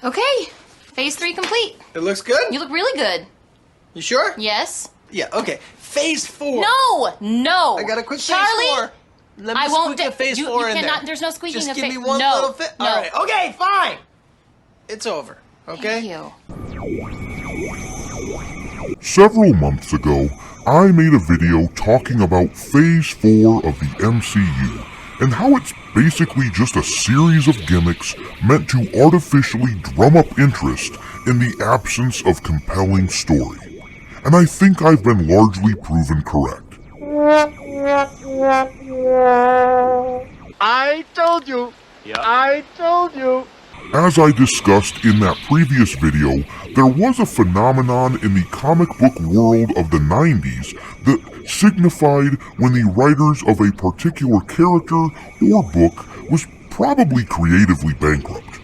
Okay, phase 3 complete. It looks good? You look really good. You sure? Yes. Yeah, okay. Phase 4. No! I got a quick Charlie, phase 4. Let me I won't squeak a phase 4 you in cannot, there. There's no squeaking Just of give phase. me one no, little fit. no. All right. Okay, fine. It's over. Okay? Thank you. Several months ago, I made a video talking about Phase 4 of the MCU and how it's basically just a series of gimmicks meant to artificially drum up interest in the absence of compelling story. And I think I've been largely proven correct. I told you. Yeah. I told you. As I discussed in that previous video, there was a phenomenon in the comic book world of the 90s that signified when the writers of a particular character or book was probably creatively bankrupt.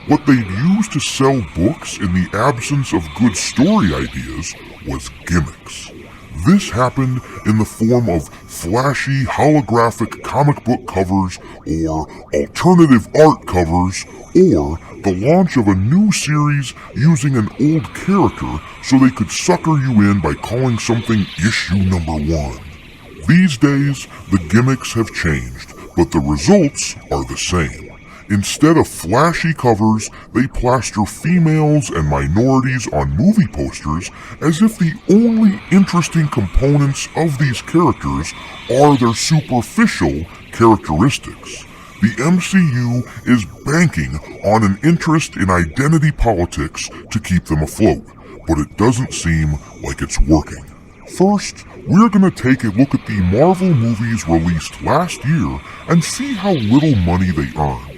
What they'd use to sell books in the absence of good story ideas was gimmicks. This happened in the form of flashy holographic comic book covers or alternative art covers or the launch of a new series using an old character so they could sucker you in by calling something issue number 1. These days, the gimmicks have changed, but the results are the same. Instead of flashy covers, they plaster females and minorities on movie posters as if the only interesting components of these characters are their superficial characteristics. The MCU is banking on an interest in identity politics to keep them afloat, but it doesn't seem like it's working. First, we're going to take a look at the Marvel movies released last year and see how little money they earned.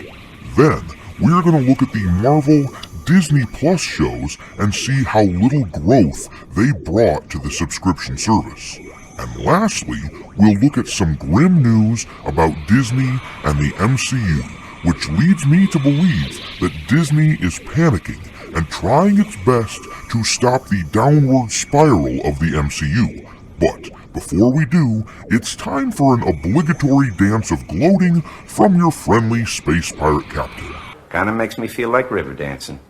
Then, we're going to look at the Marvel Disney Plus shows and see how little growth they brought to the subscription service. And lastly, we'll look at some grim news about Disney and the MCU, which leads me to believe that Disney is panicking and trying its best to stop the downward spiral of the MCU. But before we do, it's time for an obligatory dance of gloating from your friendly space pirate captain. Kinda makes me feel like river dancing.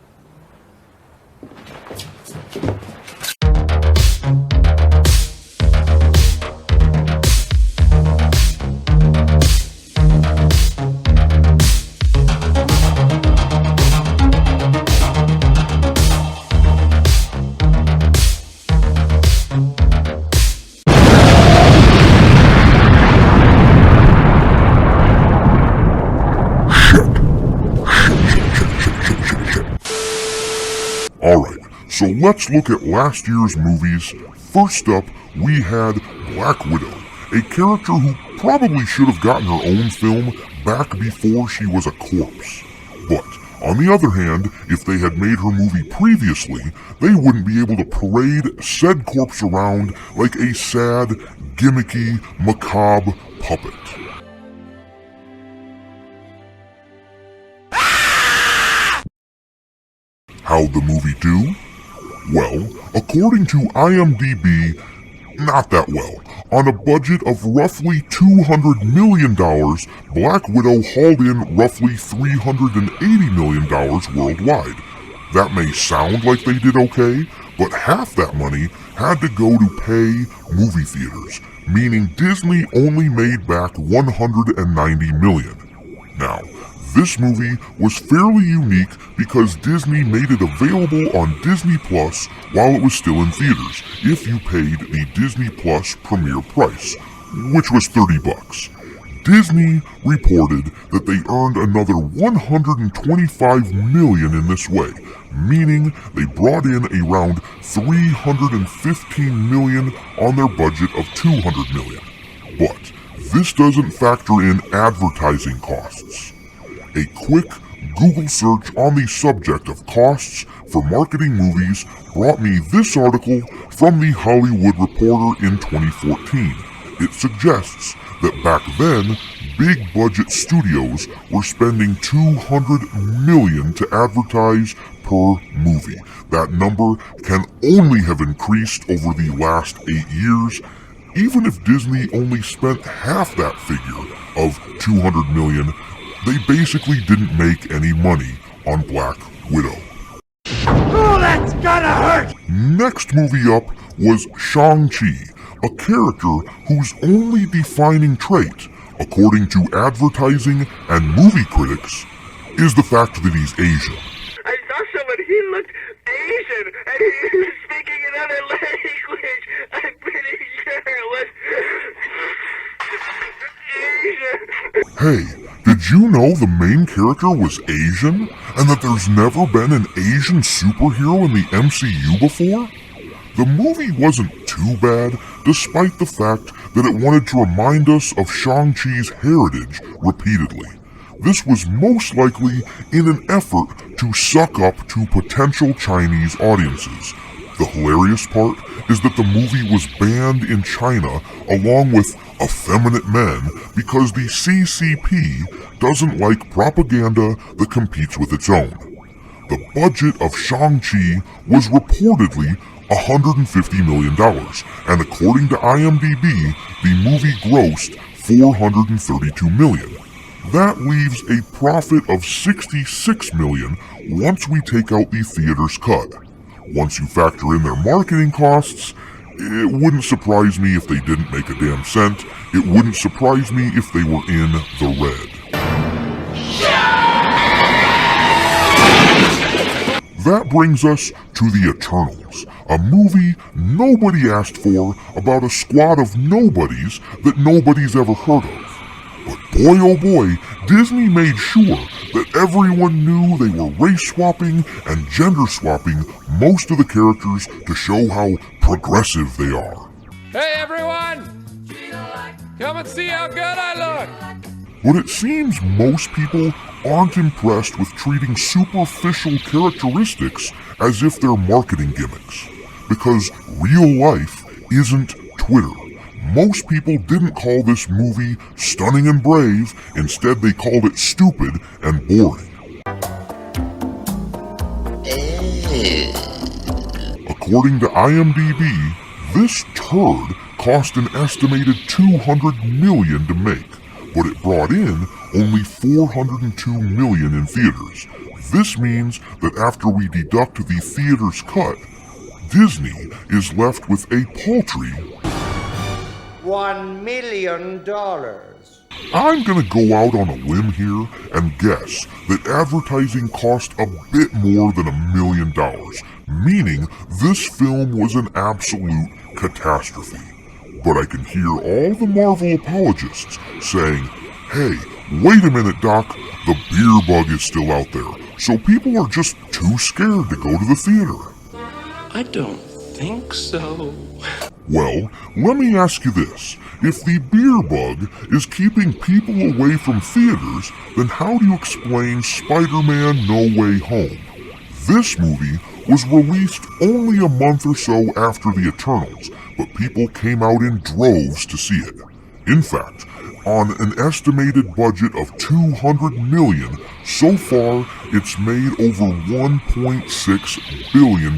Alright, so let's look at last year's movies. First up, we had Black Widow, a character who probably should have gotten her own film back before she was a corpse. But, on the other hand, if they had made her movie previously, they wouldn't be able to parade said corpse around like a sad, gimmicky, macabre puppet. How'd the movie do? Well, according to IMDb, not that well. On a budget of roughly $200 million, Black Widow hauled in roughly $380 million worldwide. That may sound like they did okay, but half that money had to go to pay movie theaters, meaning Disney only made back $190 million. Now, this movie was fairly unique because Disney made it available on Disney Plus while it was still in theaters, if you paid the Disney Plus premiere price, which was $30. Disney reported that they earned another $125 million in this way, meaning they brought in around $315 million on their budget of $200 million. But this doesn't factor in advertising costs. A quick Google search on the subject of costs for marketing movies brought me this article from The Hollywood Reporter in 2014. It suggests that back then, big budget studios were spending $200 million to advertise per movie. That number can only have increased over the last 8 years. Even if Disney only spent half that figure of $200 million, they basically didn't make any money on Black Widow. gonna hurt! Next movie up was Shang-Chi, a character whose only defining trait, according to advertising and movie critics, is the fact that he's Asian. I saw someone, he looked Asian, and he was speaking another language. I'm pretty sure it was Asian. Hey, did you know the main character was Asian, and that there's never been an Asian superhero in the MCU before? The movie wasn't too bad, despite the fact that it wanted to remind us of Shang-Chi's heritage repeatedly. This was most likely in an effort to suck up to potential Chinese audiences. The hilarious part is that the movie was banned in China along with effeminate men because the CCP doesn't like propaganda that competes with its own. The budget of Shang-Chi was reportedly $150 million, and according to IMDb, the movie grossed $432 million. That leaves a profit of $66 million once we take out the theater's cut. Once you factor in their marketing costs, it wouldn't surprise me if they didn't make a damn cent. It wouldn't surprise me if they were in the red. That brings us to The Eternals, a movie nobody asked for about a squad of nobodies that nobody's ever heard of. But boy oh boy, Disney made sure that everyone knew they were race swapping and gender swapping most of the characters to show how progressive they are. Hey everyone! Come and see how good I look! But it seems most people aren't impressed with treating superficial characteristics as if they're marketing gimmicks. Because real life isn't Twitter. Most people didn't call this movie stunning and brave, instead they called it stupid and boring. According to IMDb, this turd cost an estimated $200 million to make, but it brought in only $402 million in theaters. This means that after we deduct the theater's cut, Disney is left with a paltry $1 million. I'm gonna go out on a limb here and guess that advertising cost a bit more than $1 million, meaning this film was an absolute catastrophe. But I can hear all the Marvel apologists saying, hey, wait a minute, Doc, the beer bug is still out there, so people are just too scared to go to the theater. I don't think so. Well, let me ask you this. If the beer bug is keeping people away from theaters, then how do you explain Spider-Man No Way Home? This movie was released only a month or so after The Eternals, but people came out in droves to see it. In fact, on an estimated budget of $200 million, so far it's made over $1.6 billion.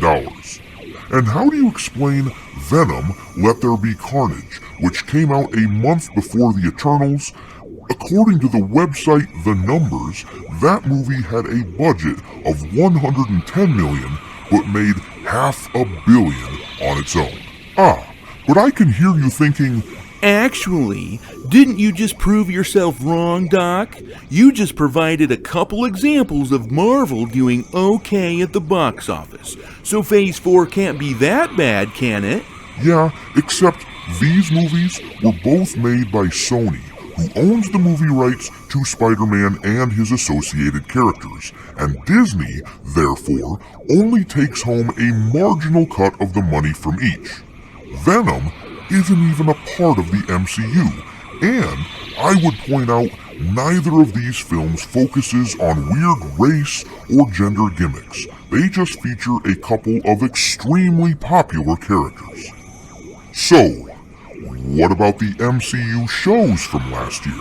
And how do you explain Venom, Let There Be Carnage, which came out a month before The Eternals? According to the website The Numbers, that movie had a budget of $110 million, but made $500 million on its own. But I can hear you thinking, actually, didn't you just prove yourself wrong, Doc? You just provided a couple examples of Marvel doing okay at the box office. So Phase 4 can't be that bad, can it? yeah, except these movies were both made by Sony, who owns the movie rights to Spider-Man and his associated characters, and Disney, therefore, only takes home a marginal cut of the money from each. Venom isn't even a part of the MCU, and I would point out neither of these films focuses on weird race or gender gimmicks. They just feature a couple of extremely popular characters. So, what about the MCU shows from last year?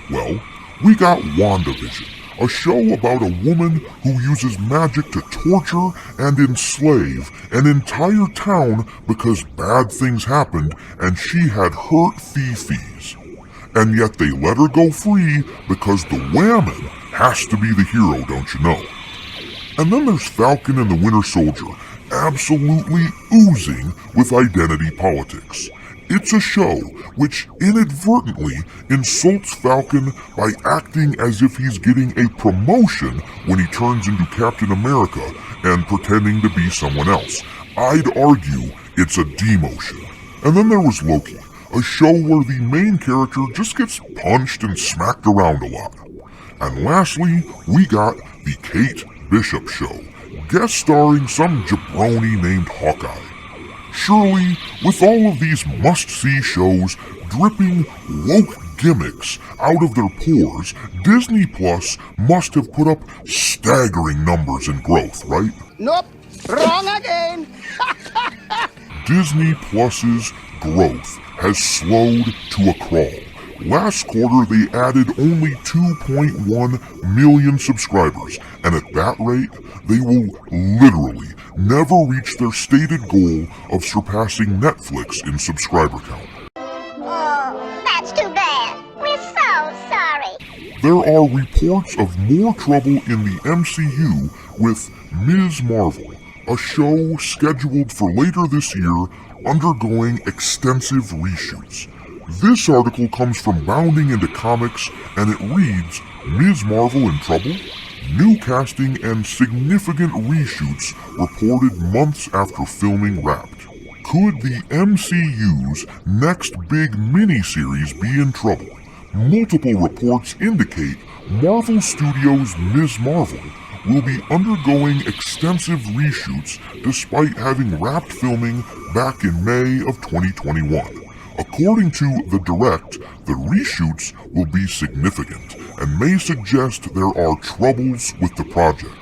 Well, we got WandaVision, a show about a woman who uses magic to torture and enslave an entire town because bad things happened and she had hurt Fifis. And yet they let her go free because the Whammon has to be the hero, don't you know? And then there's Falcon and the Winter Soldier. absolutely oozing with identity politics. It's a show which inadvertently insults Falcon by acting as if he's getting a promotion when he turns into Captain America and pretending to be someone else. I'd argue it's a demotion. And then there was Loki, a show where the main character just gets punched and smacked around a lot. And lastly, we got the Kate Bishop Show, guest starring some jabroni named Hawkeye. Surely, with all of these must-see shows dripping woke gimmicks out of their pores, Disney Plus must have put up staggering numbers in growth, right? Nope, wrong again. Disney Plus's growth has slowed to a crawl. Last quarter, they added only 2.1 million subscribers, and at that rate, they will literally never reach their stated goal of surpassing Netflix in subscriber count. Oh, that's too bad. We're so sorry. There are reports of more trouble in the MCU with Ms. Marvel, a show scheduled for later this year undergoing extensive reshoots. This article comes from Bounding Into Comics, and it reads, Ms. Marvel in trouble? New casting and significant reshoots reported months after filming wrapped. Could the MCU's next big miniseries be in trouble? Multiple reports indicate Marvel Studios' Ms. Marvel will be undergoing extensive reshoots despite having wrapped filming back in May of 2021. According to The Direct, the reshoots will be significant and may suggest there are troubles with the project.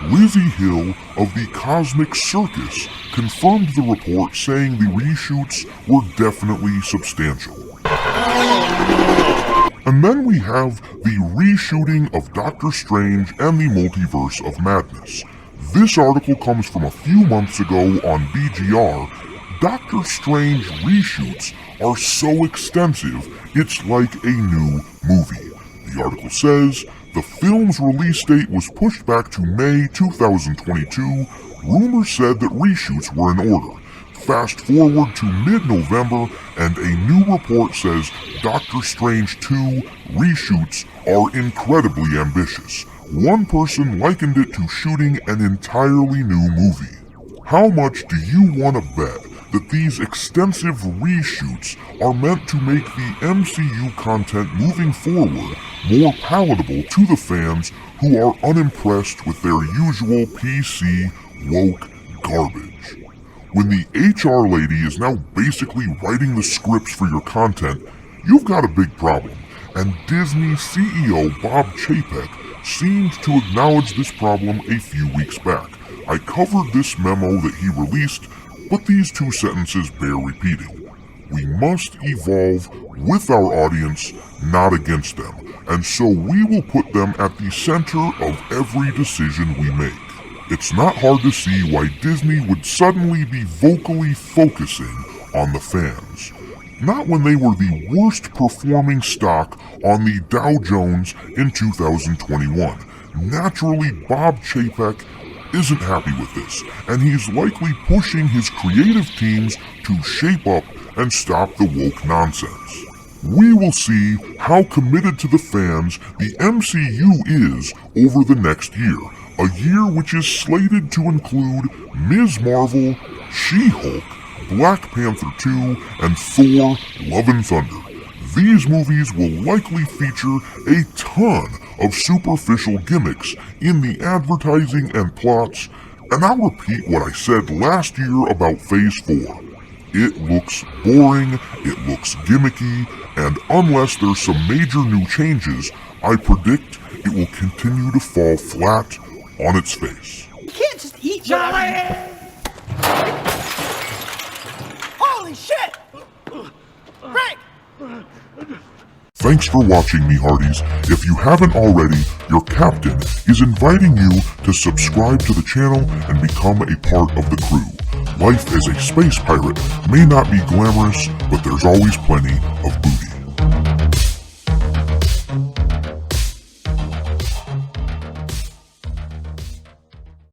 Lizzie Hill of the Cosmic Circus confirmed the report, saying the reshoots were definitely substantial. And then we have the reshooting of Doctor Strange and the Multiverse of Madness. This article comes from a few months ago on BGR. Doctor Strange reshoots are so extensive, it's like a new movie. The article says, the film's release date was pushed back to May 2022. Rumors said that reshoots were in order. Fast forward to mid-November, and a new report says Doctor Strange 2 reshoots are incredibly ambitious. One person likened it to shooting an entirely new movie. How much do you want to bet that these extensive reshoots are meant to make the MCU content moving forward more palatable to the fans who are unimpressed with their usual PC woke garbage? When the HR lady is now basically writing the scripts for your content, you've got a big problem, and Disney CEO Bob Chapek seemed to acknowledge this problem a few weeks back. I covered this memo that he released, but these two sentences bear repeating. We must evolve with our audience, not against them, and so we will put them at the center of every decision we make. It's not hard to see why Disney would suddenly be vocally focusing on the fans. Not when they were the worst performing stock on the Dow Jones in 2021. Naturally, Bob Chapek isn't happy with this, and he's likely pushing his creative teams to shape up and stop the woke nonsense. We will see how committed to the fans the MCU is over the next year, a year which is slated to include Ms. Marvel, She-Hulk, Black Panther 2, and Thor: Love and Thunder. These movies will likely feature a ton of superficial gimmicks in the advertising and plots, and I'll repeat what I said last year about Phase 4. It looks boring, it looks gimmicky, and unless there's some major new changes, I predict it will continue to fall flat on its face. You can't just eat Johnny! Holy shit! Frank! Thanks for watching, me hearties. If you haven't already, your captain is inviting you to subscribe to the channel and become a part of the crew. Life as a space pirate may not be glamorous, but there's always plenty of booty.